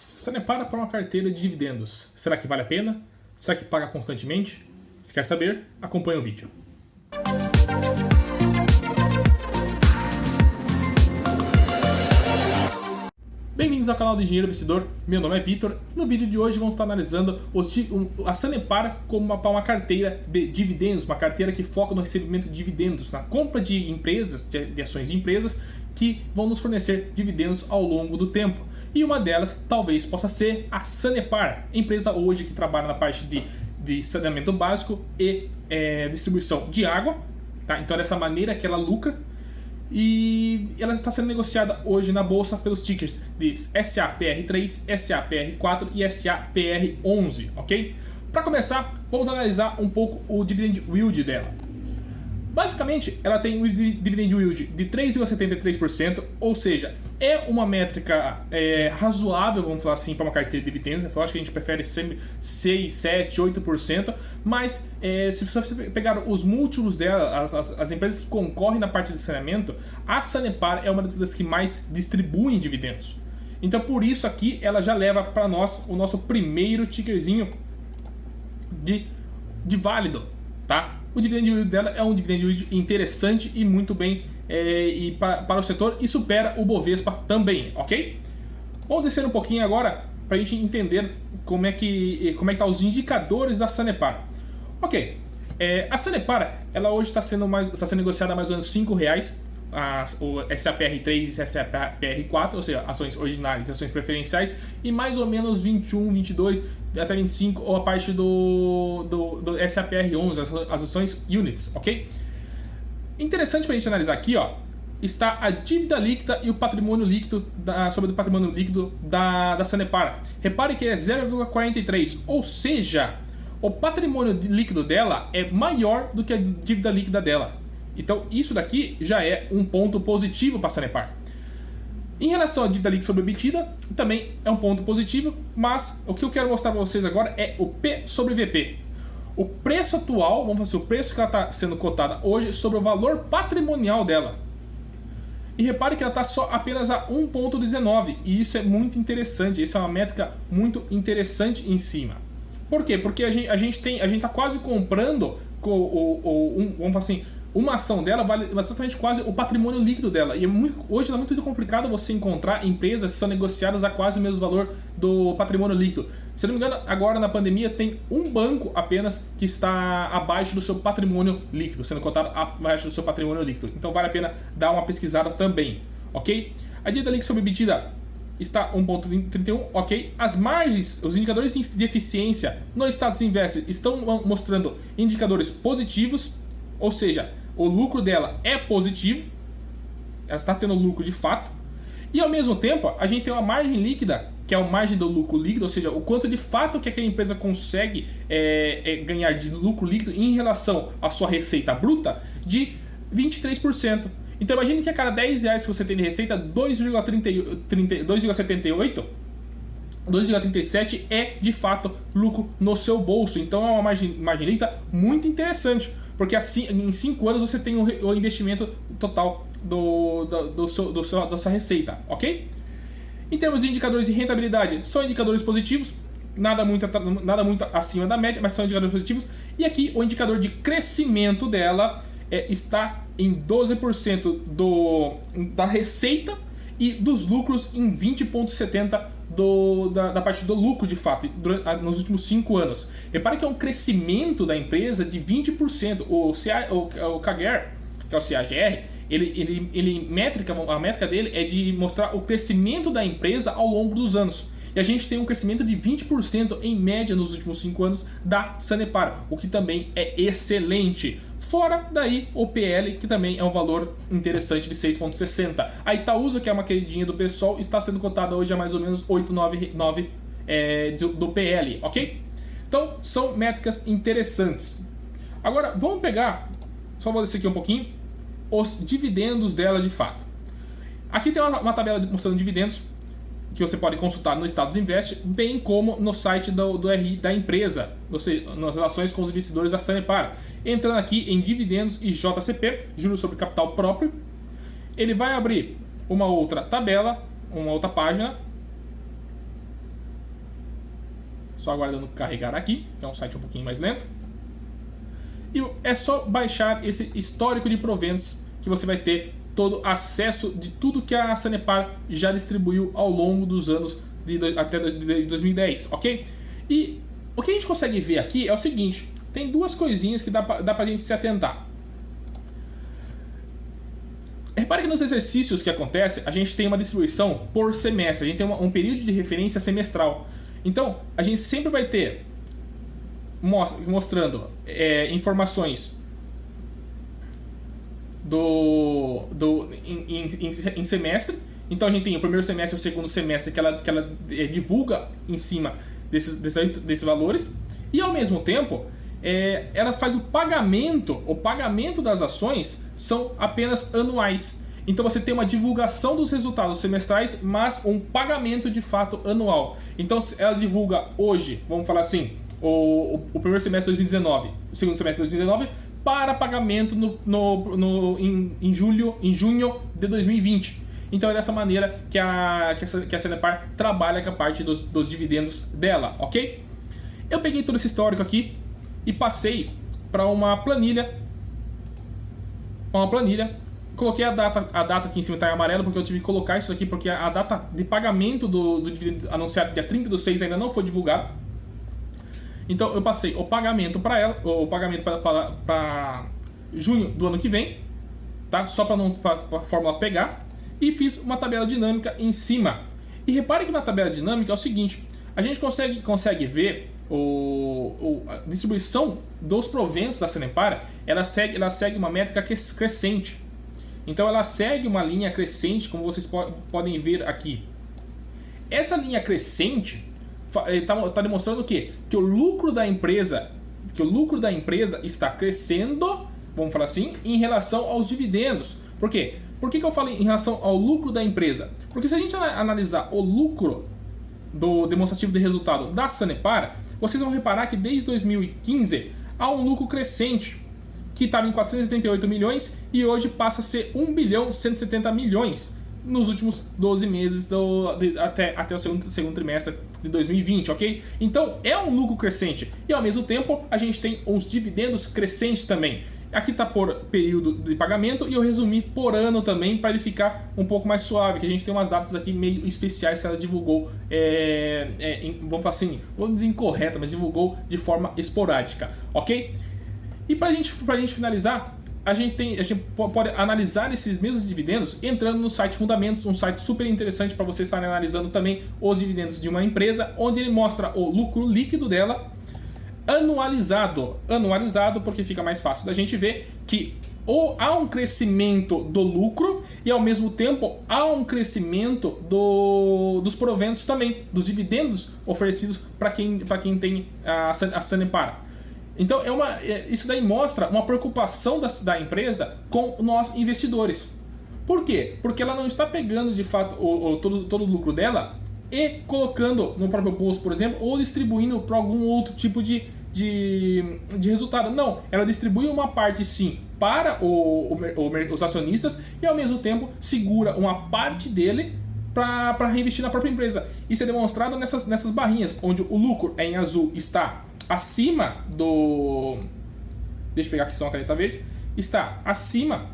Sanepar para uma carteira de dividendos. Será que vale a pena? Será que paga constantemente? Se quer saber, acompanhe o vídeo. Bem-vindos ao canal do Engenheiro Investidor, meu nome é Vitor. No vídeo de hoje vamos estar analisando a Sanepar como uma carteira de dividendos, uma carteira que foca no recebimento de dividendos, na compra de empresas, de ações de empresas que vão nos fornecer dividendos ao longo do tempo. E uma delas talvez possa ser a Sanepar, empresa hoje que trabalha na parte de saneamento básico e distribuição de água. Tá? Então é dessa maneira que ela lucra. E ela está sendo negociada hoje na bolsa pelos tickers de SAPR3, SAPR4 e SAPR11, ok? Para começar, vamos analisar um pouco o dividend yield dela. Basicamente, ela tem um dividend yield de 3,73%, ou seja, é uma métrica razoável, vamos falar assim, para uma carteira de dividendos. Eu acho que a gente prefere sempre 6, 7, 8%, mas se você pegar os múltiplos dela, as empresas que concorrem na parte de saneamento, a Sanepar é uma das que mais distribuem dividendos. Então, por isso aqui, ela já leva para nós o nosso primeiro tickerzinho de válido, tá? O dividend yield dela é um dividend yield interessante e muito bem para o setor e supera o Bovespa também, ok? Vamos descer um pouquinho agora para a gente entender como é que tá os indicadores da Sanepar. Ok, a Sanepar ela hoje está sendo negociada a mais ou menos R$5, o SAPR3 e SAPR4, ou seja, ações ordinárias e ações preferenciais, e mais ou menos 21, 22 até 25, ou a parte do SAPR11, as ações units, ok? Interessante para a gente analisar aqui, ó, está a dívida líquida e o patrimônio líquido sobre o patrimônio líquido da Sanepar. Repare que é 0,43, ou seja, o patrimônio líquido dela é maior do que a dívida líquida dela. Então isso daqui já é um ponto positivo para a Sanepar. Em relação à dívida líquida sobre EBITDA, também é um ponto positivo, mas o que eu quero mostrar para vocês agora é o P sobre VP. O preço atual, vamos fazer o preço que ela está sendo cotada hoje sobre o valor patrimonial dela. E repare que ela está só apenas a 1,19, e isso é muito interessante, isso é uma métrica muito interessante em cima. Por quê? Porque a gente está quase comprando, vamos falar assim, uma ação dela vale exatamente quase o patrimônio líquido dela. E hoje é muito complicado você encontrar empresas que são negociadas a quase o mesmo valor do patrimônio líquido. Se não me engano, agora na pandemia tem um banco apenas que está abaixo do seu patrimônio líquido, sendo cotado abaixo do seu patrimônio líquido. Então vale a pena dar uma pesquisada também, ok? A dívida líquida sobre EBITDA está 1,31, ok? As margens, os indicadores de eficiência no Status Invest estão mostrando indicadores positivos, ou seja, o lucro dela é positivo, ela está tendo lucro de fato, e ao mesmo tempo a gente tem uma margem líquida, que é a margem do lucro líquido, ou seja, o quanto de fato que aquela empresa consegue ganhar de lucro líquido em relação à sua receita bruta, de 23%. Então imagine que a cada R$10 que você tem de receita, 2,78, 2,37 é de fato lucro no seu bolso. Então é uma margem líquida muito interessante, porque assim em 5 anos você tem o investimento total da sua receita, ok? Em termos de indicadores de rentabilidade, são indicadores positivos, nada muito acima da média, mas são indicadores positivos. E aqui o indicador de crescimento dela está em 12% da receita e dos lucros em 20,70% da parte do lucro de fato nos últimos 5 anos. Repare que é um crescimento da empresa de 20%. O CAGR, que é o CAGR, a métrica dele é de mostrar o crescimento da empresa ao longo dos anos. E a gente tem um crescimento de 20% em média nos últimos 5 anos da Sanepar, o que também é excelente. Fora daí o PL, que também é um valor interessante de 6,60. A Itaúsa, que é uma queridinha do pessoal, está sendo cotada hoje a mais ou menos 8,99 do PL, ok? Então são métricas interessantes. Agora vamos pegar, só vou descer aqui um pouquinho, os dividendos dela de fato. Aqui tem uma tabela mostrando dividendos que você pode consultar no Status Invest, bem como no site do RI da empresa, ou seja, nas relações com os investidores da Sanepar. Entrando aqui em dividendos e JCP, juros sobre capital próprio, ele vai abrir uma outra tabela, uma outra página, Só aguardando carregar aqui, que é um site um pouquinho mais lento. E é só baixar esse histórico de proventos que você vai ter todo acesso de tudo que a Sanepar já distribuiu ao longo dos anos até 2010, ok? E o que a gente consegue ver aqui é o seguinte, tem duas coisinhas que dá pra gente se atentar. Repare que nos exercícios que acontece, a gente tem uma distribuição por semestre, a gente tem um período de referência semestral. Então, a gente sempre vai ter mostrando informações em semestre. Então a gente tem o primeiro semestre e o segundo semestre que ela divulga em cima desses valores, e ao mesmo tempo ela faz o pagamento das ações são apenas anuais. Então você tem uma divulgação dos resultados semestrais, mas um pagamento de fato anual. Então ela divulga hoje, vamos falar assim, o primeiro semestre de 2019, o segundo semestre de 2019, para pagamento em junho de 2020. Então é dessa maneira que a Sanepar trabalha com a parte dos dividendos dela, ok? Eu peguei todo esse histórico aqui e passei para uma planilha. Coloquei a data aqui em cima, está em amarelo, porque eu tive que colocar isso aqui, porque a data de pagamento do dividendo anunciado dia 30/6 ainda não foi divulgado. Então eu passei o pagamento para ela, o pagamento para junho do ano que vem, tá? Só para a fórmula pegar, e fiz uma tabela dinâmica em cima. E repare que na tabela dinâmica é o seguinte, a gente consegue ver a distribuição dos proventos da Sanepar, ela segue uma métrica crescente. Então ela segue uma linha crescente, como vocês podem ver aqui. Essa linha crescente está demonstrando o quê? Que o lucro da empresa está crescendo, vamos falar assim, em relação aos dividendos. Por quê? Por que eu falo em relação ao lucro da empresa? Porque se a gente analisar o lucro do demonstrativo de resultado da Sanepar, vocês vão reparar que desde 2015 há um lucro crescente, que estava em 438 milhões e hoje passa a ser 1 bilhão 170 milhões nos últimos 12 meses até o segundo trimestre de 2020, ok? Então é um lucro crescente e ao mesmo tempo a gente tem os dividendos crescentes também. Aqui está por período de pagamento e eu resumi por ano também para ele ficar um pouco mais suave, que a gente tem umas datas aqui meio especiais que ela divulgou, vamos falar assim, vamos dizer incorreta, mas divulgou de forma esporádica, ok? E para a gente finalizar, a gente pode analisar esses mesmos dividendos entrando no site Fundamentos, um site super interessante para você estar analisando também os dividendos de uma empresa, onde ele mostra o lucro líquido dela, anualizado, porque fica mais fácil da gente ver que há um crescimento do lucro e ao mesmo tempo há um crescimento dos proventos também, dos dividendos oferecidos para quem tem a Sanepar. Então isso daí mostra uma preocupação da empresa com nós investidores. Por quê? Porque ela não está pegando de fato todo o lucro dela e colocando no próprio bolso, por exemplo, ou distribuindo para algum outro tipo de resultado. Não, ela distribui uma parte sim para os acionistas e ao mesmo tempo segura uma parte dele para reinvestir na própria empresa. Isso é demonstrado nessas barrinhas, onde o lucro em azul está acima do... Deixa eu pegar aqui só uma caneta verde. Está acima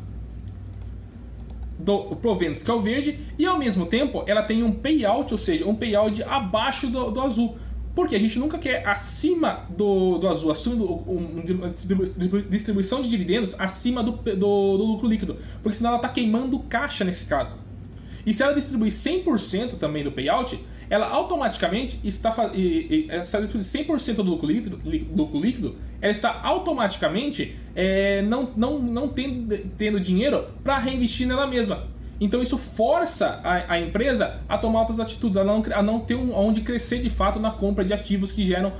do proventos, que é o verde, e ao mesmo tempo ela tem um payout, ou seja, um payout abaixo do azul. Porque a gente nunca quer acima do azul, uma distribuição de dividendos acima do lucro líquido, porque senão ela está queimando caixa nesse caso. E se ela distribuir 100% também do payout, ela automaticamente está distribuindo 100% do lucro líquido, ela está automaticamente não tendo dinheiro para reinvestir nela mesma. Então isso força a empresa a tomar outras atitudes, a não ter onde crescer de fato na compra de ativos que geram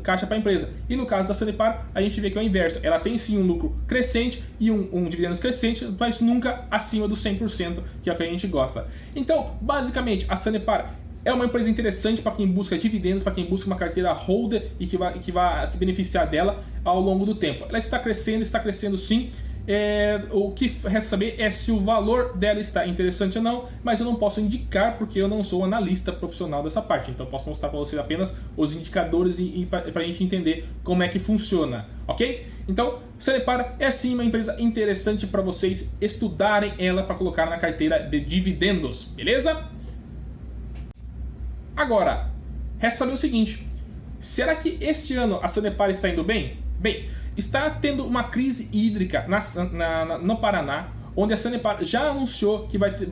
caixa para a empresa. E no caso da Sanepar, a gente vê que é o inverso. Ela tem sim um lucro crescente e um dividendos crescente, mas nunca acima do 100%, que é o que a gente gosta. Então, basicamente, a Sanepar é uma empresa interessante para quem busca dividendos, para quem busca uma carteira holder e que vai se beneficiar dela ao longo do tempo. Ela está crescendo sim. o que resta saber é se o valor dela está interessante ou não, mas eu não posso indicar porque eu não sou analista profissional dessa parte. Então eu posso mostrar para vocês apenas os indicadores para a gente entender como é que funciona, ok? Então, Sanepar é sim uma empresa interessante para vocês estudarem ela para colocar na carteira de dividendos, beleza? Agora, resta saber o seguinte: será que este ano a Sanepar está indo bem? Bem, está tendo uma crise hídrica no Paraná, onde a Sanepar já anunciou que vai ter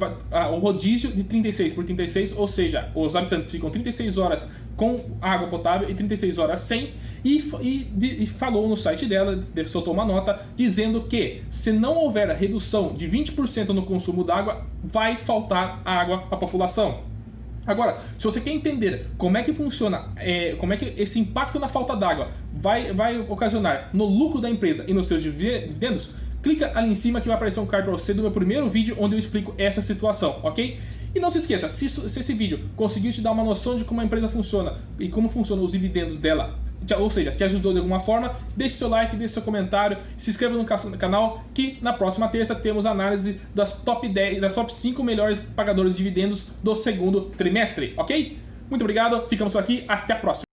o rodízio de 36 por 36, ou seja, os habitantes ficam 36 horas com água potável e 36 horas sem, e falou no site dela, soltou uma nota dizendo que se não houver redução de 20% no consumo d'água, vai faltar água para a população. Agora, se você quer entender como é que funciona, como é que esse impacto na falta d'água vai ocasionar no lucro da empresa e nos seus dividendos, clica ali em cima que vai aparecer um card para você do meu primeiro vídeo onde eu explico essa situação, ok? E não se esqueça, se esse vídeo conseguiu te dar uma noção de como a empresa funciona e como funcionam os dividendos dela, ou seja, te ajudou de alguma forma, deixe seu like, deixe seu comentário, se inscreva no canal que na próxima terça temos análise das top 10, das top 5 melhores pagadores de dividendos do segundo trimestre, ok? Muito obrigado, ficamos por aqui, até a próxima!